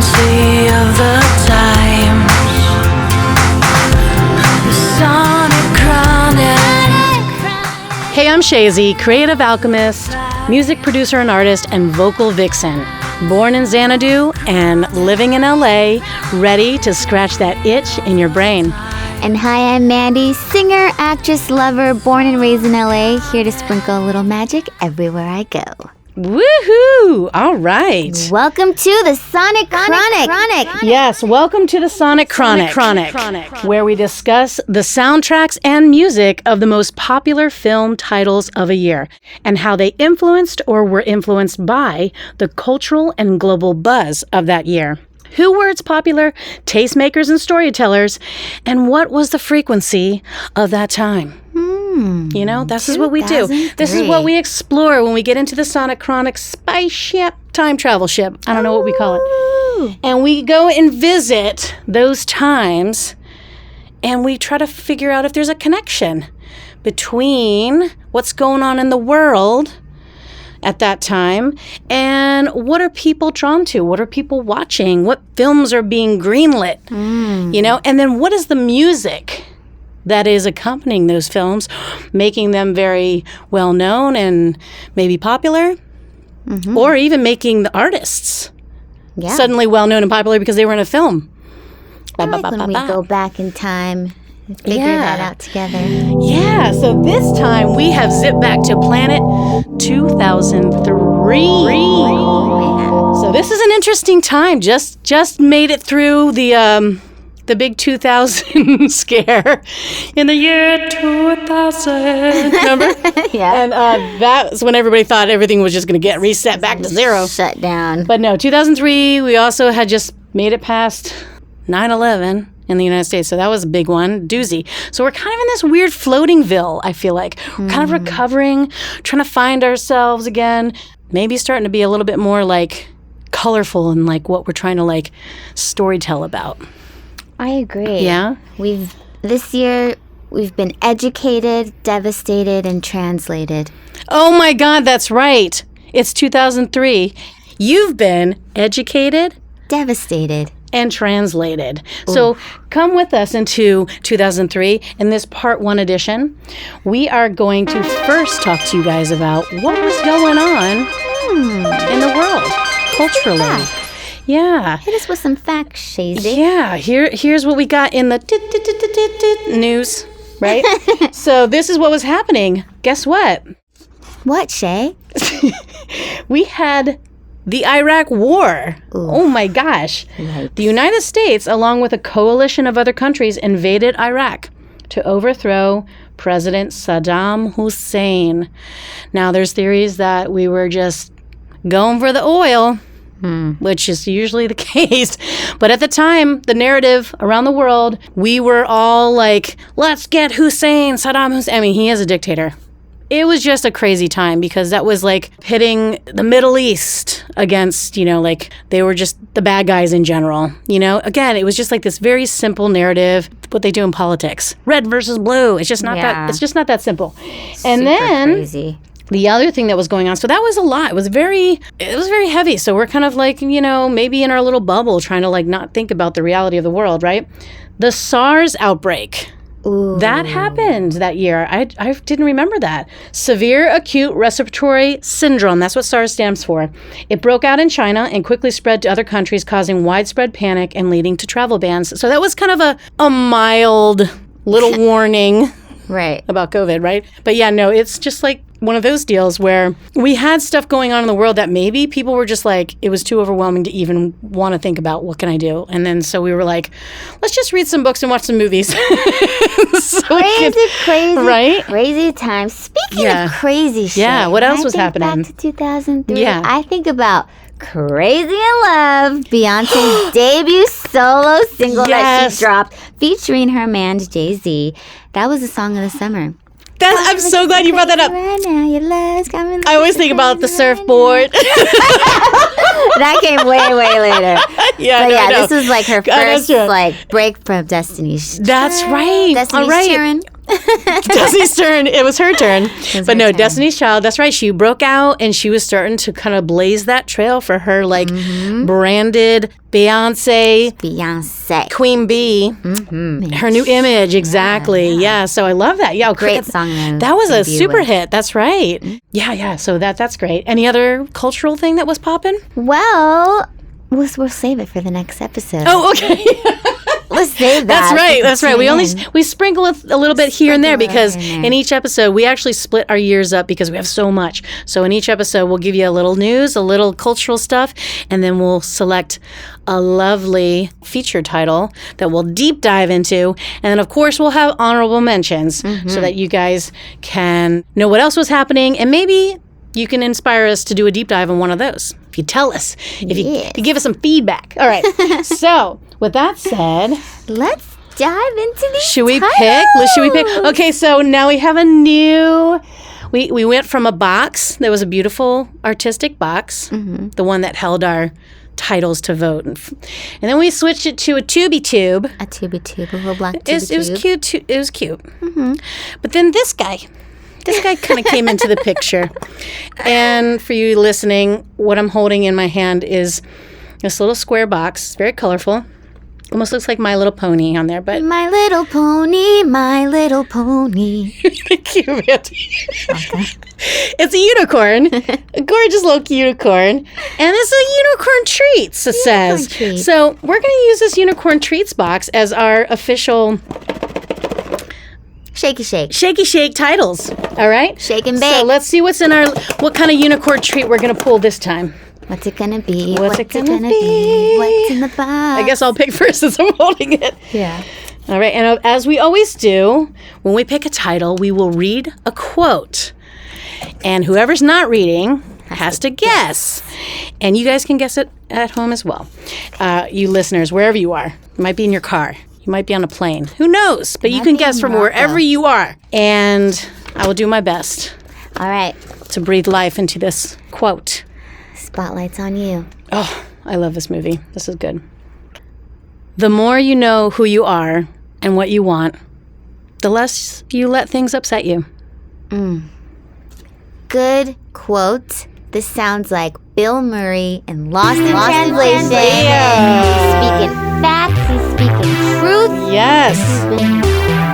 frequency of the times. The sonic chronic. Hey, I'm Shazy, creative alchemist, music producer and artist, and vocal vixen. Born in Xanadu and living in LA, ready to scratch that itch in your brain. And hi, I'm Mandy, singer, actress, lover, born and raised in LA, here to sprinkle a little magic everywhere I go. Woohoo! All right. Welcome to the Sonic Chronic. Yes, welcome to the Sonic Chronic, where we discuss the soundtracks and music of the most popular film titles of a year and how they influenced or were influenced by the cultural and global buzz of that year. Who were its popular tastemakers and storytellers, and what was the frequency of that time? You know, this is what we do. This is what we explore when we get into the Sonic Chronic spaceship, time travel ship. I don't know what we call it. And we go and visit those times, and we try to figure out if there's a connection between what's going on in the world at that time and what are people drawn to? What are people watching? What films are being greenlit? You know, and then what is the music that is accompanying those films, making them very well known and maybe popular, or even making the artists suddenly well known and popular because they were in a film. I like when we go back in time and figure that out together. Yeah, so this time we have zipped back to planet 2003. So this is an interesting time. Just made it through the big 2000 scare in the year 2000. Remember? Yeah. And that was when everybody thought everything was just going to get reset back to zero. Shut down. But no, 2003, we also had just made it past 9/11 in the United States. So that was a big one, doozy. So we're kind of in this weird floatingville, I feel like. We're kind of recovering, trying to find ourselves again, maybe starting to be a little bit more like colorful in like what we're trying to like storytell about. I agree. Yeah? This year, we've been educated, devastated, and translated. Oh my God, that's right. It's 2003. You've been educated, Devastated. and translated. So come with us into 2003 in this part 1 edition. We are going to first talk to you guys about what was going on in the world culturally. Yeah. Hit us with some facts, Shazy. Yeah, here's what we got in the news, right? So this is what was happening. Guess what? What, Shay? We had the Iraq War. Oh my gosh. Yikes. The United States, along with a coalition of other countries, invaded Iraq to overthrow President Saddam Hussein. Now, there's theories that we were just going for the oil, which is usually the case. But at the time, the narrative around the world, we were all like, let's get Hussein, Saddam Hussein. I mean, he is a dictator. It was just a crazy time because that was like pitting the Middle East against, you know, like they were just the bad guys in general. You know, again, it was just like this very simple narrative, what they do in politics. Red versus blue. It's just not that. It's just not that simple. And then crazy. The other thing that was going on, so that was a lot. It was very heavy. So we're kind of like, you know, maybe in our little bubble trying to like not think about the reality of the world, right? The SARS outbreak. Ooh. That happened that year. I didn't remember that. Severe acute respiratory syndrome. That's what SARS stands for. It broke out in China and quickly spread to other countries, causing widespread panic and leading to travel bans. So that was kind of a mild little warning Right. about COVID, right? But yeah, no, it's just like one of those deals where we had stuff going on in the world that maybe people were just like, it was too overwhelming to even want to think about what can I do. And then so we were like, let's just read some books and watch some movies. Crazy times. Speaking of crazy shit. Yeah, what else was happening? Back to 2003. Yeah. I think about Crazy in Love, Beyonce's debut solo single that she dropped featuring her man Jay-Z. That was the song of the summer. I'm so glad you brought that up. Right now, your love's coming. I always think about the surfboard. That came way, way later. Yeah, this was like her first like break from Destiny's. That's right. Destiny's All right. Chiron. Destiny's turn. It was her turn. But no, Destiny's Child, that's right. She broke out and she was starting to kind of blaze that trail for her like branded Beyonce, Queen Bee, her new image. Exactly. Yeah. So I love that. Yeah. Great song. That was a super hit. That's right. Yeah. So that's great. Any other cultural thing that was popping? Well, we'll save it for the next episode. Oh, okay. Let's save that. That's right. We sprinkle a little bit here and there because in each episode we actually split our years up because we have so much. So in each episode we'll give you a little news, a little cultural stuff, and then we'll select a lovely feature title that we'll deep dive into. And then of course we'll have honorable mentions so that you guys can know what else was happening, and maybe you can inspire us to do a deep dive on one of those. If you tell us, if you give us some feedback. All right. So with that said, let's dive into these Should we titles. pick? Okay, so now we have a new... We went from a box. There was a beautiful artistic box, the one that held our titles to vote. And then we switched it to a tubey tube. A little black tubey It was cute. It was cute. But then this guy kind of came into the picture. And for you listening, what I'm holding in my hand is this little square box. It's very colorful. Almost looks like My Little Pony on there, but... My little pony, my little pony. Cute. It's a unicorn. A gorgeous little unicorn. And this is a unicorn treats, it says. Treats. So we're going to use this unicorn treats box as our official... Shaky shake. Shaky shake titles. All right? Shake and bake. So let's see what kind of unicorn treat we're going to pull this time. What's it gonna be? What's it gonna be? What's in the box? I guess I'll pick first since I'm holding it. Yeah. All right, and as we always do, when we pick a title, we will read a quote. And whoever's not reading has to guess. And you guys can guess it at home as well. You listeners, wherever you are. You might be in your car. You might be on a plane. Who knows? But you can guess from wherever you are. And I will do my best. All right. To breathe life into this quote. Spotlight's on you. Oh, I love this movie. This is good. The more you know who you are and what you want, the less you let things upset you. Good quote. This sounds like Bill Murray in Lost in Translation. He's speaking facts. He's speaking truth. Yes.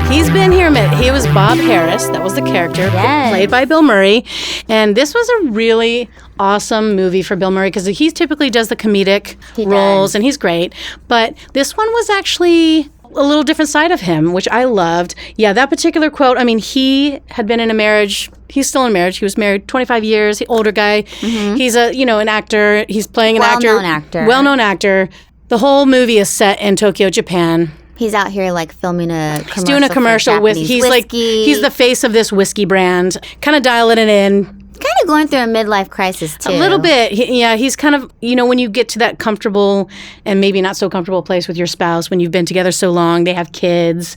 He's been here a minute. He was Bob Harris. That was the character played by Bill Murray. And this was a really awesome movie for Bill Murray because he typically does the comedic roles, and he's great. But this one was actually a little different side of him, which I loved. Yeah, that particular quote, I mean, he had been in a marriage. He's still in marriage. He was married 25 years, older guy. He's an actor. He's playing an well-known actor. The whole movie is set in Tokyo, Japan. He's out here like filming a commercial. He's doing a commercial with he's the face of this whiskey brand, kind of dialing it in. Kind of going through a midlife crisis too. A little bit. He's kind of, when you get to that comfortable and maybe not so comfortable place with your spouse, when you've been together so long, they have kids,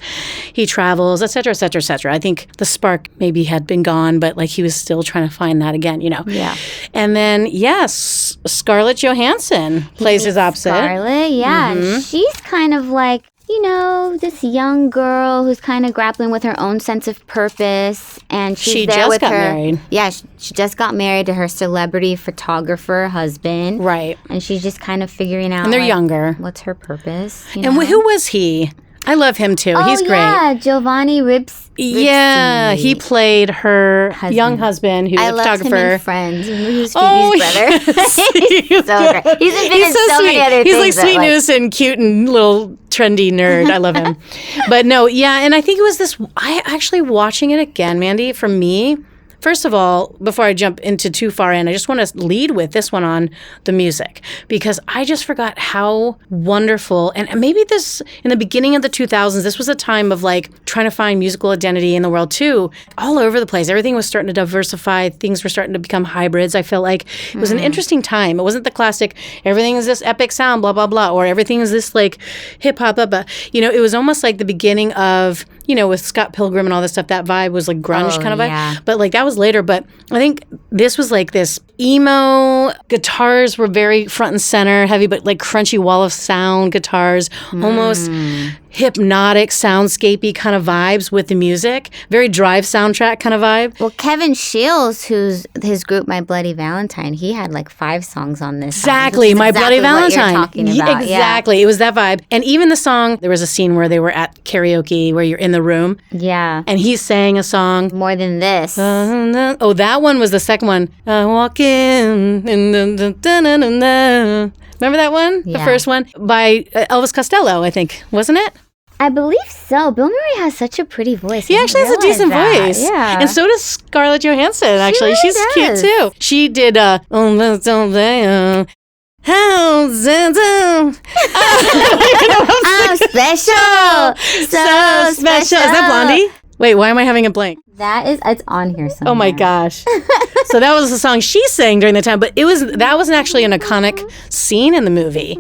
he travels, et cetera, et cetera, et cetera. I think the spark maybe had been gone, but like he was still trying to find that again, Yeah. And then, yes, Scarlett Johansson plays his opposite. Scarlett, yeah. And she's kind of like, this young girl who's kind of grappling with her own sense of purpose, and she just got married. Yeah, she just got married to her celebrity photographer husband. Right. And she's just kind of figuring out. And they're younger. What's her purpose? And who was he? I love him too. He's great. Yeah, Giovanni Ribisi. Yeah, he played her young husband, who's a photographer. I loved him in Friends. Who's Phoebe's brother? He's so great. He's in so many other things. He's like sweet news and cute and little trendy nerd. I love him. But no, yeah, and I think it was this. I actually watching it again, Mandy. For me. First of all, before I jump into too far in, I just want to lead with this one on the music because I just forgot how wonderful, and maybe this, in the beginning of the 2000s, this was a time of like trying to find musical identity in the world too, all over the place. Everything was starting to diversify. Things were starting to become hybrids. I felt like it was an interesting time. It wasn't the classic, everything is this epic sound, blah, blah, blah, or everything is this like hip hop, blah, blah. It was almost like the beginning of, with Scott Pilgrim and all this stuff, that vibe was like grunge kind of vibe. But like that was later. But I think this was like this emo, guitars were very front and center, heavy, but like crunchy wall of sound guitars, almost hypnotic, soundscapey kind of vibes with the music. Very Drive soundtrack kind of vibe. Well, Kevin Shields, who's his group My Bloody Valentine, he had like 5 songs on this. Exactly, My Bloody Valentine. What you're talking about. Exactly, it was that vibe. And even the song, there was a scene where they were at karaoke where you're in the room. Yeah. And he sang a song. More Than This. Oh, that one was the second one. I walk in. Remember that one? Yeah. The first one? By Elvis Costello, I think. Wasn't it? I believe so. Bill Murray has such a pretty voice. He actually has a decent voice. Yeah. And so does Scarlett Johansson, actually. Really She's does. cute, too. She did, Oh, special. So special. Is that Blondie? Wait, why am I having a blank? It's on here somewhere. Oh my gosh. So that was the song she sang during the time, but that was actually an iconic scene in the movie.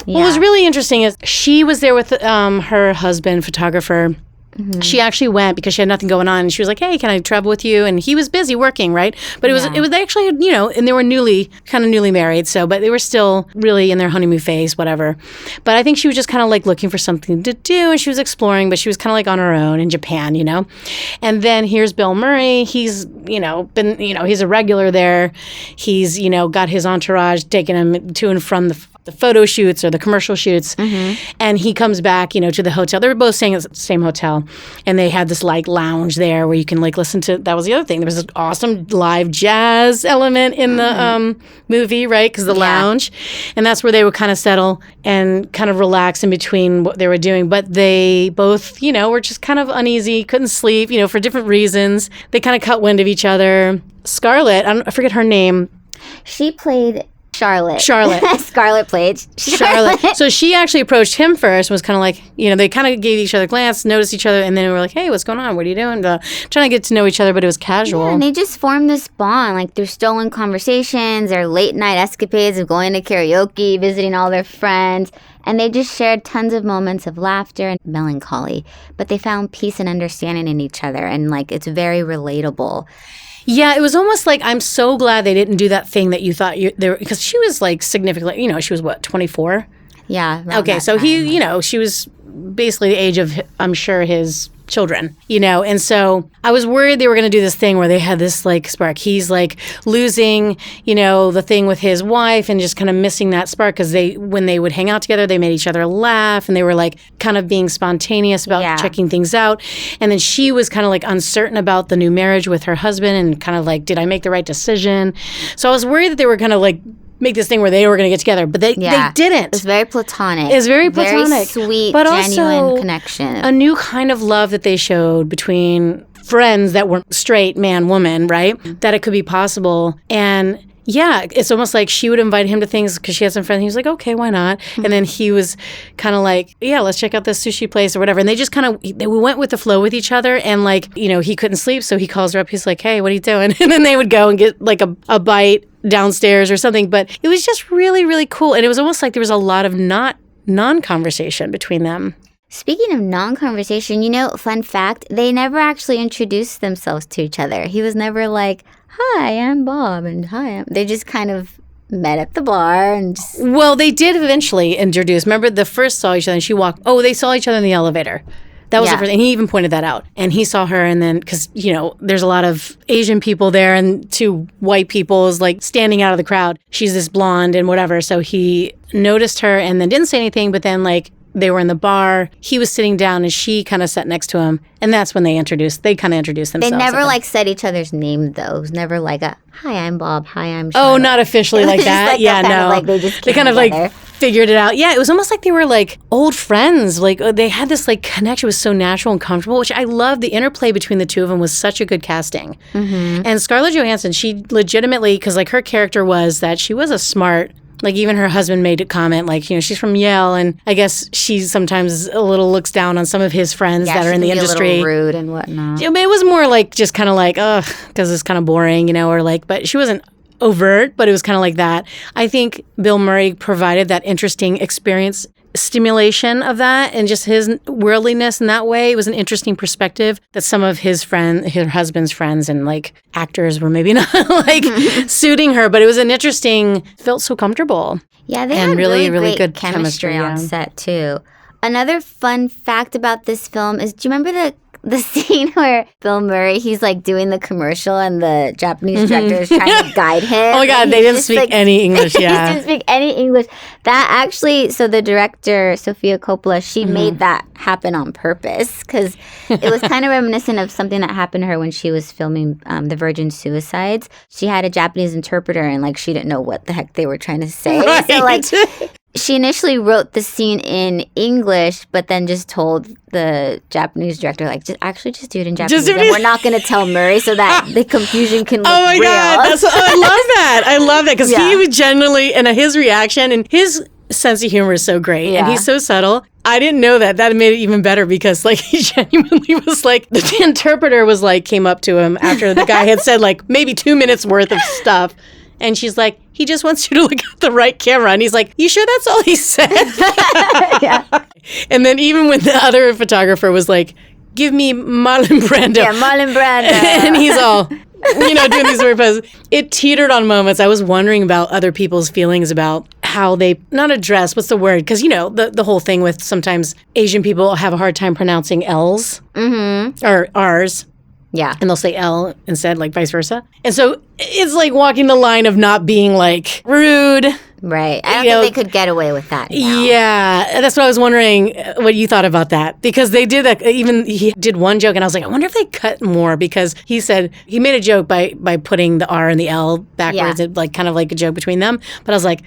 Yeah. What was really interesting is she was there with her husband, photographer. Mm-hmm. She actually went because she had nothing going on, and she was like, "Hey, can I travel with you?" And he was busy working, right? But it was actually, and they were newly married, but they were still really in their honeymoon phase, whatever. But I think she was just kind of like looking for something to do, and she was exploring, but she was kind of like on her own in Japan, And then here's Bill Murray. He's he's a regular there. He's got his entourage taking him to and from the photo shoots or the commercial shoots. Mm-hmm. And he comes back, to the hotel. They were both staying at the same hotel. And they had this like lounge there where you can like listen to, that was the other thing. There was an awesome live jazz element in the movie, right? Because the lounge. And that's where they would kind of settle and kind of relax in between what they were doing. But they both, were just kind of uneasy, couldn't sleep, for different reasons. They kind of cut wind of each other. Scarlett, I forget her name. She played Charlotte. Scarlett played Charlotte. So she actually approached him first and was kind of like, they kind of gave each other a glance, noticed each other, and then we were like, hey, what's going on? What are you doing? Trying to get to know each other, but it was casual. Yeah, and they just formed this bond, like through stolen conversations or late night escapades of going to karaoke, visiting all their friends. And they just shared tons of moments of laughter and melancholy. But they found peace and understanding in each other. And like, it's very relatable. Yeah, it was almost like, I'm so glad they didn't do that thing that you thought because she was like significantly, she was what, 24? Yeah. Okay, so time. She was basically the age of, I'm sure, his children, and so I was worried they were going to do this thing where they had this like spark. He's like losing, the thing with his wife and just kind of missing that spark because when they would hang out together, they made each other laugh and they were like kind of being spontaneous about checking things out. And then she was kind of like uncertain about the new marriage with her husband and kind of like, did I make the right decision? So I was worried that they were going to like make this thing where they were going to get together, but they didn't. It was very platonic. It was very platonic. Very sweet, but genuine also connection. A new kind of love that they showed between friends that weren't straight, man, woman, right? That it could be possible. And yeah, it's almost like she would invite him to things because she had some friends. He was like, okay, why not? Mm-hmm. And then he was kind of like, yeah, let's check out this sushi place or whatever. And they just kind of, we went with the flow with each other. And like, he couldn't sleep. So he calls her up. He's like, hey, what are you doing? And then they would go and get like a bite downstairs or something. But it was just really, really cool. And it was almost like there was a lot of non-conversation between them. Speaking of non-conversation, fun fact, they never actually introduced themselves to each other. He was never like, hi, I'm Bob, and hi, they just kind of met at the bar and just... Well, they did eventually introduce. Remember, the first saw each other and she walked... Oh, they saw each other in the elevator. That was the first, and he even pointed that out. And he saw her, and then, because, there's a lot of Asian people there, and 2 white people is like standing out of the crowd. She's this blonde and whatever, so he noticed her and then didn't say anything, but then like... They were in the bar. He was sitting down, and she kind of sat next to him. And that's when they kind of introduced themselves. They never like said each other's name though. It was never like a hi, I'm Bob. Hi, I'm Charlotte. Oh, not officially like that. Yeah, no. Like they kind of like figured it out. Yeah, it was almost like they were like old friends. Like they had this like connection. It was so natural and comfortable, which I love. The interplay between the two of them was such a good casting. Mm-hmm. And Scarlett Johansson, she legitimately, because like her character was that she was a smart. Like, even her husband made a comment, like, she's from Yale, and I guess she sometimes a little looks down on some of his friends that are in the industry. A little rude and whatnot. It was more like just kind of like, ugh, because it's kind of boring, or like, but she wasn't overt, but it was kind of like that. I think Bill Murray provided that interesting experience, stimulation of that, and just his worldliness in that way. It was an interesting perspective that some of her husband's friends and like actors were maybe not like suiting her, but it was an interesting, felt so comfortable. Yeah, they had really good chemistry on set too. Another fun fact about this film is, do you remember the scene where Bill Murray, he's like doing the commercial and the Japanese director is trying to guide him? Oh my God, they didn't speak any English, yeah. They didn't speak any English. That actually, so the director, Sofia Coppola, she made that happen on purpose because it was kind of reminiscent of something that happened to her when she was filming The Virgin Suicides. She had a Japanese interpreter and like she didn't know what the heck they were trying to say. Right. So like... She initially wrote the scene in English, but then just told the Japanese director, like, just do it in Japanese. And we're not going to tell Murray so that the confusion can look real. Oh my God. I love that. I love that because he was genuinely, and his reaction and his sense of humor is so great. And he's so subtle. I didn't know that. That made it even better because, like, he genuinely was like, the interpreter was like, came up to him after the guy had said, like, maybe 2 minutes worth of stuff. And she's like, he just wants you to look at the right camera. And he's like, you sure that's all he said? Yeah. And then even when the other photographer was like, give me Marlon Brando. Yeah, Marlon Brando. And he's all, doing these weird poses. It teetered on moments. I was wondering about other people's feelings about how they, not address, what's the word? Because, the whole thing with sometimes Asian people have a hard time pronouncing L's or R's. Yeah. And they'll say L instead, like vice versa. And so it's like walking the line of not being like rude. Right. I don't think they could get away with that now. Yeah. That's what I was wondering what you thought about that. Because they did that. Even he did one joke and I was like, I wonder if they cut more because he said he made a joke by putting the R and the L backwards, like kind of like a joke between them. But I was like,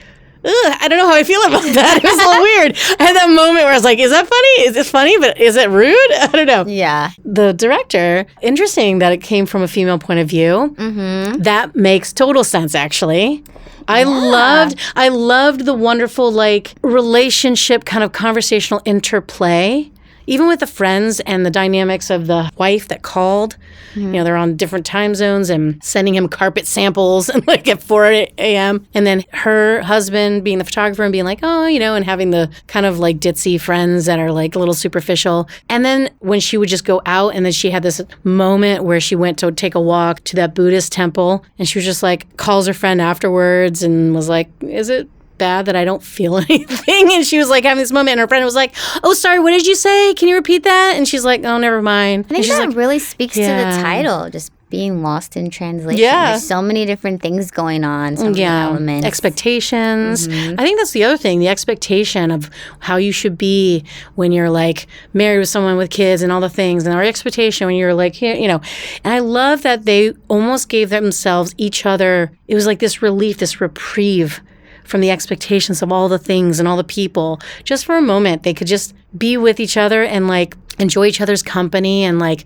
I don't know how I feel about that. It was a little weird. I had that moment where I was like, is that funny? Is it funny? But is it rude? I don't know. Yeah. The director, interesting that it came from a female point of view. Mm-hmm. That makes total sense, actually. I loved the wonderful, like, relationship kind of conversational interplay. Even with the friends and the dynamics of the wife that called, they're on different time zones and sending him carpet samples and like at 4 a.m. And then her husband being the photographer and being like, and having the kind of like ditzy friends that are like a little superficial. And then when she would just go out and then she had this moment where she went to take a walk to that Buddhist temple and she was just like, calls her friend afterwards and was like, is it bad that I don't feel anything? And she was like having this moment and her friend was like, oh, sorry, what did you say? Can you repeat that? And she's like, oh, never mind. I think that like, really speaks to the title, just being lost in translation. Yeah. There's so many different things going on, so many elements. Expectations. I think that's the other thing, the expectation of how you should be when you're like married with someone with kids and all the things, and our expectation when you're like, And I love that they almost gave themselves each other, it was like this relief, this reprieve from the expectations of all the things and all the people. Just for a moment, they could just be with each other and like enjoy each other's company and like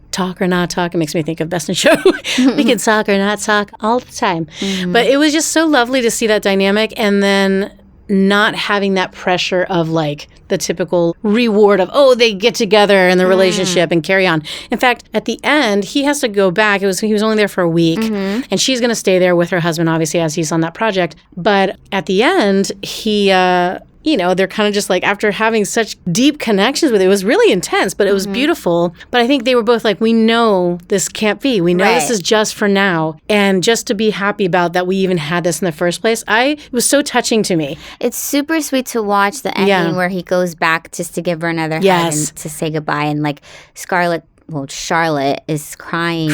talk or not talk. It makes me think of Best in Show. We can talk or not talk all the time. But it was just so lovely to see that dynamic and then not having that pressure of like the typical reward of, they get together in the relationship and carry on. In fact, at the end, he has to go back. He was only there for a week and she's going to stay there with her husband, obviously, as he's on that project. But at the end, he, they're kind of just like, after having such deep connections with it was really intense, but it was beautiful. But I think they were both like, we know this can't be. We know this is just for now. And just to be happy about that we even had this in the first place, it was so touching to me. It's super sweet to watch the ending where he goes back just to give her another hug and to say goodbye. And like Charlotte is crying.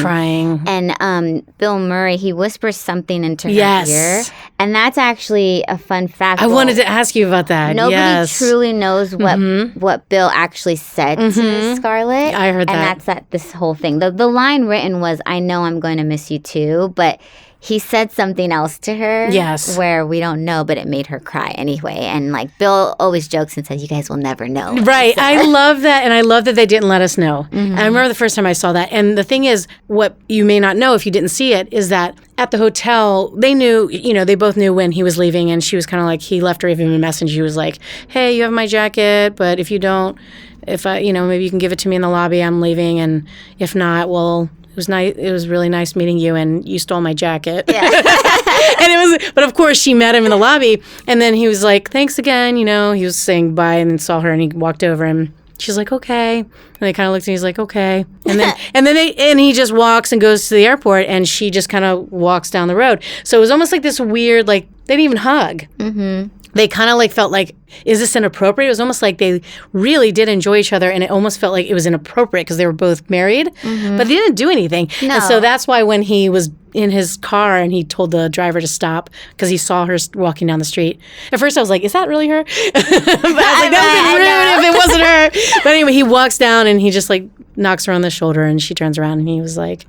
And Bill Murray, he whispers something into her ear. And that's actually a fun fact. I wanted to ask you about that. Nobody truly knows what Bill actually said to Scarlett. I heard that. And that's this whole thing. The line written was, I know I'm going to miss you too, but he said something else to her where we don't know, but it made her cry anyway. And like Bill always jokes and says, you guys will never know. Right. I love that. And I love that they didn't let us know. And I remember the first time I saw that. And the thing is, what you may not know if you didn't see it is that at the hotel, they knew, they both knew when he was leaving. And she was kind of like, he left her even a message. He was like, hey, you have my jacket, but if you don't, maybe you can give it to me in the lobby. I'm leaving. And if not, well, it was nice. It was really nice meeting you, and you stole my jacket. Yeah. But of course, she met him in the lobby, and then he was like, "Thanks again." He was saying bye, and then saw her, and he walked over, and she's like, "Okay," and they kind of looked, and he's like, "Okay," and then and he just walks and goes to the airport, and she just kind of walks down the road. So it was almost like this weird, like they didn't even hug. they kind of like felt like, is this inappropriate? It was almost like they really did enjoy each other, and it almost felt like it was inappropriate because they were both married, but they didn't do anything. No. And so that's why when he was in his car and he told the driver to stop because he saw her walking down the street. At first I was like, is that really her? But I was like, that would be rude if it wasn't her. But anyway, he walks down and he just like knocks her on the shoulder and she turns around and he was like,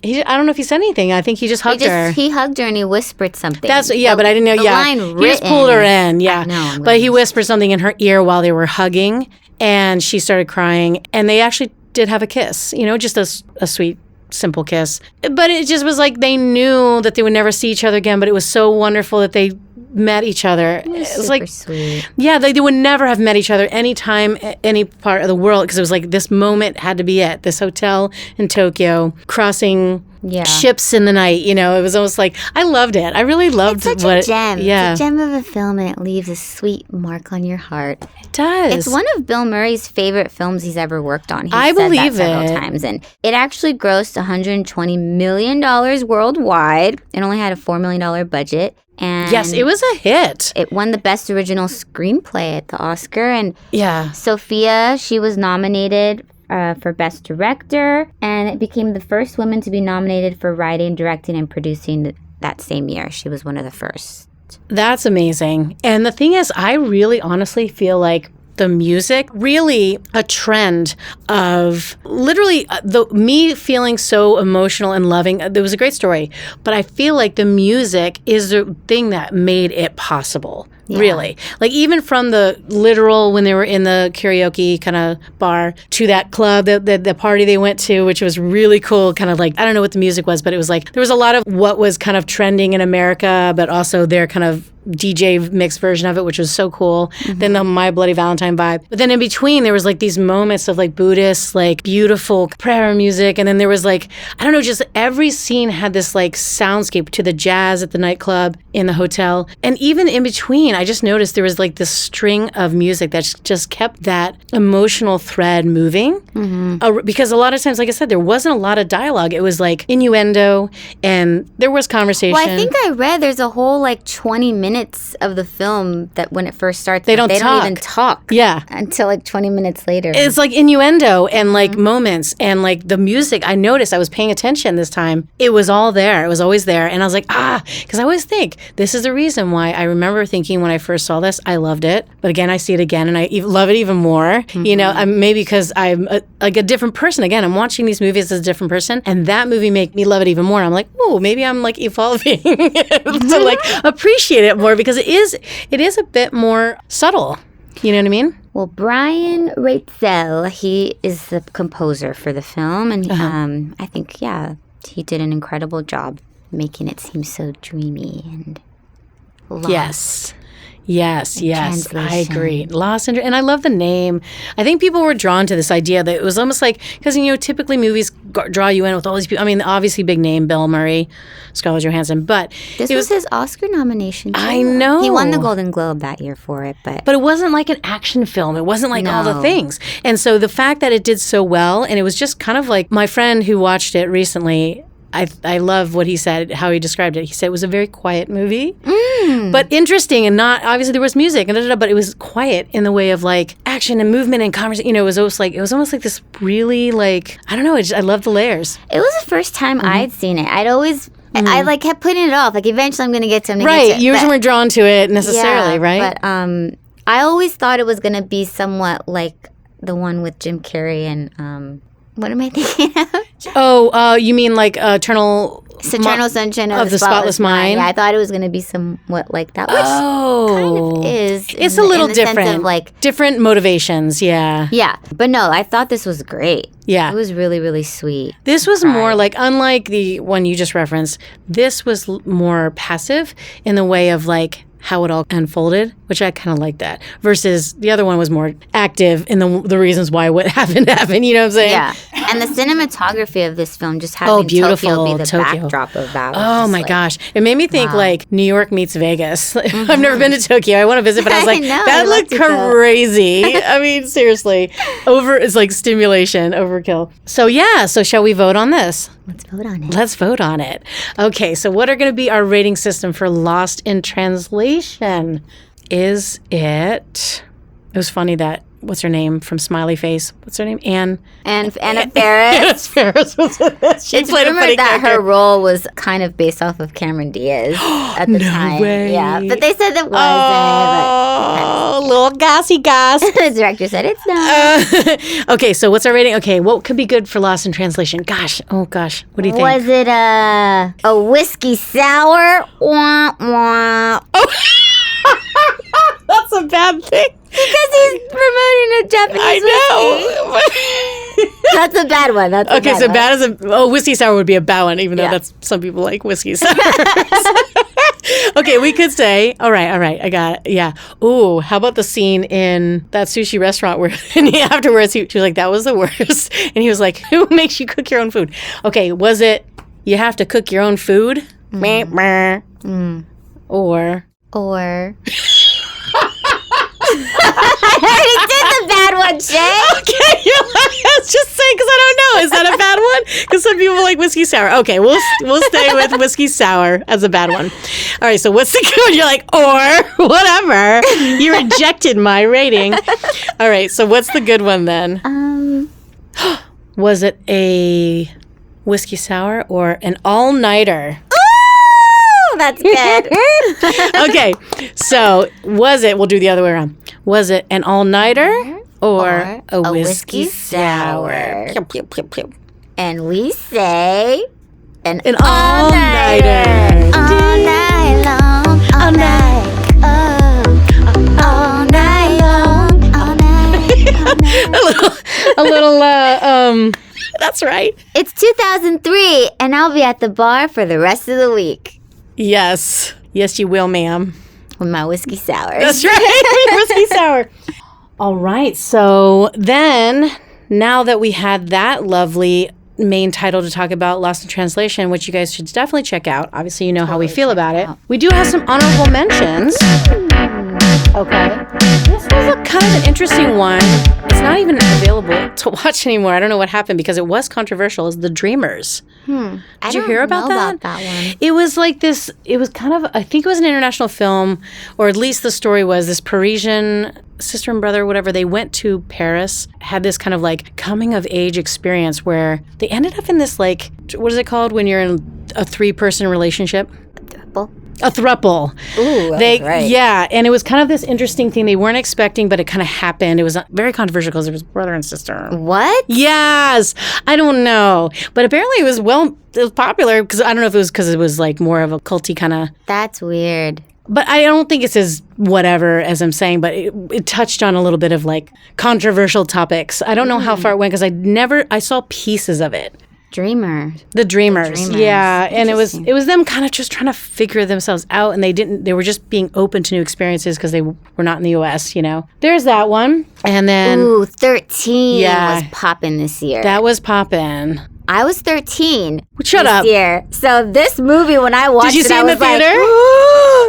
I don't know if he said anything. I think he just hugged her. He hugged her and he whispered something. But I didn't know. The line written. He just pulled her in. Yeah, know, but he whispered something in her ear while they were hugging, and she started crying. And they actually did have a kiss. Just a sweet, simple kiss. But it just was like they knew that they would never see each other again. But it was so wonderful that they met each other. It was super sweet. Yeah, they would never have met each other anytime, any part of the world, because it was like this moment had to be it. This hotel in Tokyo, crossing ships in the night. It was almost like, I loved it. I really loved It's such a gem. Yeah. It's a gem of a film, and it leaves a sweet mark on your heart. It does. It's one of Bill Murray's favorite films he's ever worked on. I believe said that several times. And it actually grossed $120 million worldwide. It only had a $4 million budget. And yes, it was a hit. It won the Best Original Screenplay at the Oscar. And yeah, Sophia, she was nominated for Best Director. And it became the first woman to be nominated for writing, directing, and producing that same year. She was one of the first. That's amazing. And the thing is, I really honestly feel like the music, really a trend of literally me feeling so emotional and loving. There was a great story, but I feel like the music is the thing that made it possible. Yeah. Really. Like even from the literal when they were in the karaoke kind of bar to that club, the party they went to, which was really cool, kind of like, I don't know what the music was, but it was like, there was a lot of what was kind of trending in America, but also their kind of DJ mix version of it, which was so cool. Mm-hmm. Then the My Bloody Valentine vibe. But then in between, there was like these moments of like Buddhist, like beautiful prayer music. And then there was like, I don't know, just every scene had this like soundscape to the jazz at the nightclub, in the hotel. And even in between, I just noticed there was like this string of music that just kept that emotional thread moving. Mm-hmm. Because a lot of times, like I said, there wasn't a lot of dialogue. It was like innuendo and there was conversation. Well, I think I read there's a whole like 20 minutes of the film that when it first starts, they don't even talk. Yeah. Until like 20 minutes later. It's like innuendo and like moments and like the music. I noticed I was paying attention this time. It was all there. It was always there. And I was like, because I always think this is the reason why I remember thinking when I first saw this, I loved it. But again, I see it again and I love it even more. Mm-hmm. Maybe because I'm like a different person. Again, I'm watching these movies as a different person. And that movie made me love it even more. I'm like, oh, maybe I'm like evolving to like appreciate it more because it is a bit more subtle. You know what I mean? Well, Brian Raitzel, he is the composer for the film. And I think, he did an incredible job making it seem so dreamy and lost. Yes, I agree. Lost and I love the name. I think people were drawn to this idea that it was almost like, because, typically movies draw you in with all these people. I mean, obviously big name, Bill Murray, Scarlett Johansson, but this was his Oscar nomination, too. I know. He won the Golden Globe that year for it, but it wasn't like an action film. It wasn't like all the things. And so the fact that it did so well, and it was just kind of like my friend who watched it recently, I love what he said, how he described it. He said it was a very quiet movie, but interesting and not, obviously there was music, but it was quiet in the way of like action and movement and conversation. It was almost like this really like, I don't know, I love the layers. It was the first time I'd seen it. I'd always, I like kept putting it off. Like eventually I'm going to get to it. Right, you weren't drawn to it necessarily, right? But I always thought it was going to be somewhat like the one with Jim Carrey and, what am I thinking of? You mean like Eternal Sunshine of the Spotless Mind? Yeah, I thought it was going to be somewhat like that, which kind of is. It's a little different. Like different motivations, yeah. Yeah, but no, I thought this was great. Yeah. It was really, really sweet. This was more like, unlike the one you just referenced, this was more passive in the way of like how it all unfolded, which I kind of like that. Versus the other one was more active in the reasons why what happened, you know what I'm saying? Yeah. And the cinematography of this film, just having Tokyo be the backdrop of that. Oh my gosh. It made me think like New York meets Vegas. I've never been to Tokyo. I want to visit, but I was like, that looked crazy. I mean, seriously. It's like stimulation, overkill. So shall we vote on this? Let's vote on it. Let's vote on it. Okay, so what are going to be our rating system for Lost in Translation? is it? It was funny that, what's her name from Smiley Face? What's her name? Anna Faris. Anna Faris was it. She It's played a rumored funny that character. her role was kind of based off of Cameron Diaz at the time. way. Yeah, but they said it wasn't. Oh, little gossy goss. But the director said it's not. Okay, so what's our rating? Okay, what could be good for Lost in Translation? Gosh, what do you think? Was it a whiskey sour? Wah, wah. That's a bad thing. Because he's promoting a Japanese whiskey. That's a bad one. That's a Okay, bad so one. bad as a whiskey sour would be a bad one, even though that's some people like whiskey sours. Okay, we could say, all right, I got it. Yeah. Ooh, how about the scene in that sushi restaurant where afterwards she was like, that was the worst. And he was like, who makes you cook your own food? Okay, was it you have to cook your own food? Or I already did the bad one, Shay. Okay, I was just saying because I don't know. Is that a bad one? Because some people like whiskey sour. Okay, we'll stay with whiskey sour as a bad one. All right, so what's the good one? You're like, or whatever. You rejected my rating. All right, so what's the good one then? Was it a whiskey sour or an all-nighter? Ooh, that's good. Okay, so was it, we'll do the other way around. Was it an all-nighter or a whiskey sour? Pew, pew, pew, pew. And we say an all-nighter. All night long. All night. All night long. All night. a little, that's right. It's 2003, and I'll be at the bar for the rest of the week Yes, you will, ma'am. with my whiskey sours. That's right, whiskey sour. All right, so then, now that we had that lovely main title to talk about, Lost in Translation, which you guys should definitely check out. Obviously, you know how we feel about it. We do have some honorable mentions. Okay. This was a kind of an interesting one. It's not even available to watch anymore. I don't know what happened because it was controversial. It's The Dreamers. Did you hear about that? About that one. It was like this, it was kind of, I think it was an international film, or at least the story was this Parisian sister and brother, whatever, they went to Paris, had this kind of like coming of age experience where they ended up in this like, what is it called when you're in a 3-person relationship? A throuple. Ooh, that's right. Yeah, and it was kind of this interesting thing they weren't expecting, but it kind of happened. It was very controversial because it was brother and sister. What? Yes, I don't know, but apparently it was popular because I don't know if it was because it was like more of a culty kind of. That's weird. But I don't think it's as whatever as I'm saying, but it touched on a little bit of like controversial topics. I don't know how far it went because I saw pieces of it. The Dreamers. Yeah, and it was them kind of just trying to figure themselves out, and they were just being open to new experiences because they were not in the US, you know. There's that one. And then 13 was popping this year. That was poppin'. I was 13 Shut this up. year. So this movie, when I watched it, I was like,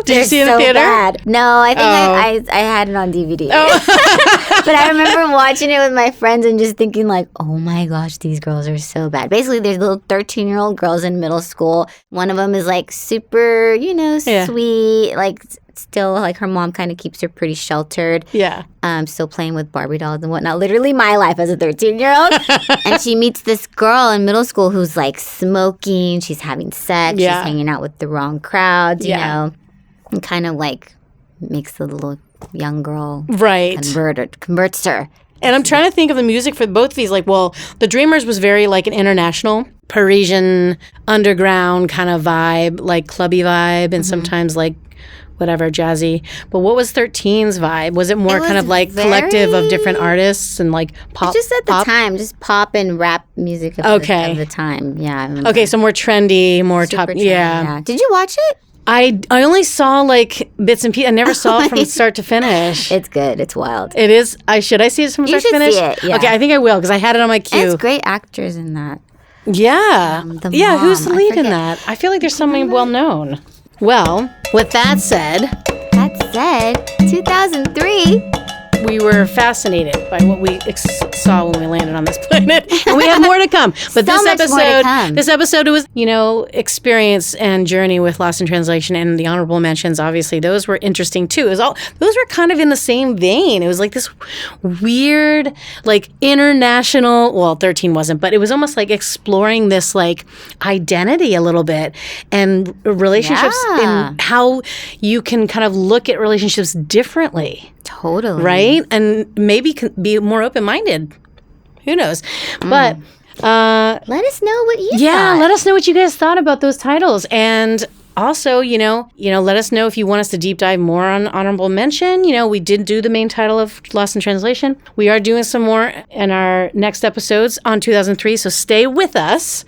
Did you see it in the theater? Bad. No, I think I had it on DVD. But I remember watching it with my friends and just thinking like, oh my gosh, these girls are so bad. Basically, there's little 13-year-old girls in middle school. One of them is like super, sweet, like still like her mom kind of keeps her pretty sheltered. Yeah. Still playing with Barbie dolls and whatnot. Literally my life as a 13-year-old. And she meets this girl in middle school who's like smoking. She's having sex. Yeah. She's hanging out with the wrong crowds, you know. And kind of like makes the little young girl converts her. And I'm trying to think of the music for both of these. Like, well, The Dreamers was very like an international, Parisian, underground kind of vibe, like clubby vibe, and sometimes like whatever, jazzy. But what was 13's vibe? Was it more kind of like collective of different artists and like pop? Just at the time, just pop and rap music of the time. Yeah. Okay, so more trendy, more top. Trendy, yeah. Did you watch it? I only saw like bits and pieces. I never saw it from start to finish. It's good. It's wild. It is. Should I see it from start to finish? See it, yeah. Okay, I think I will because I had it on my queue. And it's great actors in that. Yeah. Mom, who's the lead in that? I feel like there's someone well known. Well, with that said, 2003. we were fascinated by what we saw when we landed on this planet, and we have more to come. But this episode was, experience and journey with Lost in Translation, and the honorable mentions. Obviously, those were interesting too. Those were kind of in the same vein. It was like this weird, like international. Well, 13 wasn't, but it was almost like exploring this like identity a little bit and relationships and how you can kind of look at relationships differently. Totally. Right? And maybe be more open-minded. Who knows? But let us know what you thought. Yeah, let us know what you guys thought about those titles. And also, let us know if you want us to deep dive more on honorable mention. We did do the main title of Lost in Translation. We are doing some more in our next episodes on 2003, so stay with us.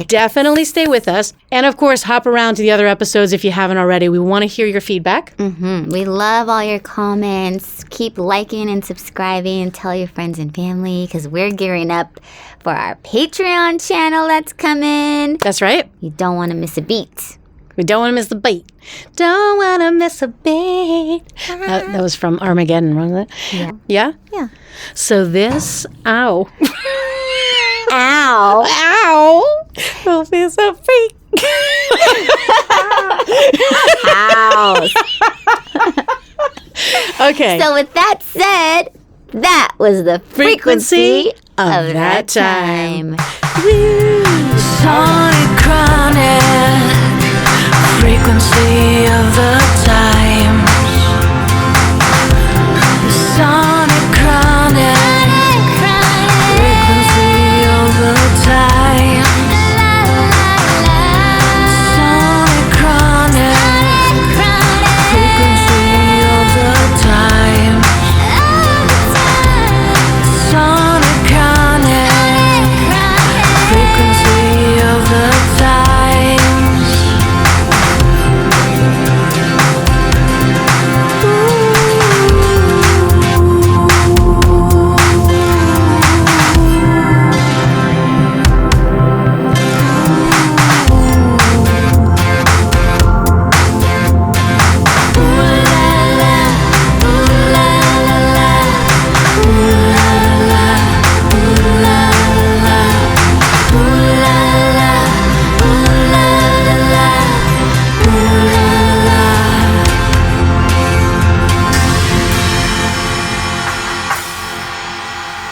Definitely stay with us. And of course, hop around to the other episodes if you haven't already. We want to hear your feedback. We love all your comments. Keep liking and subscribing. Tell your friends and family, because we're gearing up for our Patreon channel that's coming. That's right. You don't want to miss a beat. We don't want to miss the beat. Don't want to miss a beat. That was from Armageddon, wasn't it? Yeah. Yeah? Yeah. So this, ow. Ow. Ow. Don't miss a beat. Ow. Okay. So with that said, that was the frequency of that time. Sonic chronic, frequency of the time.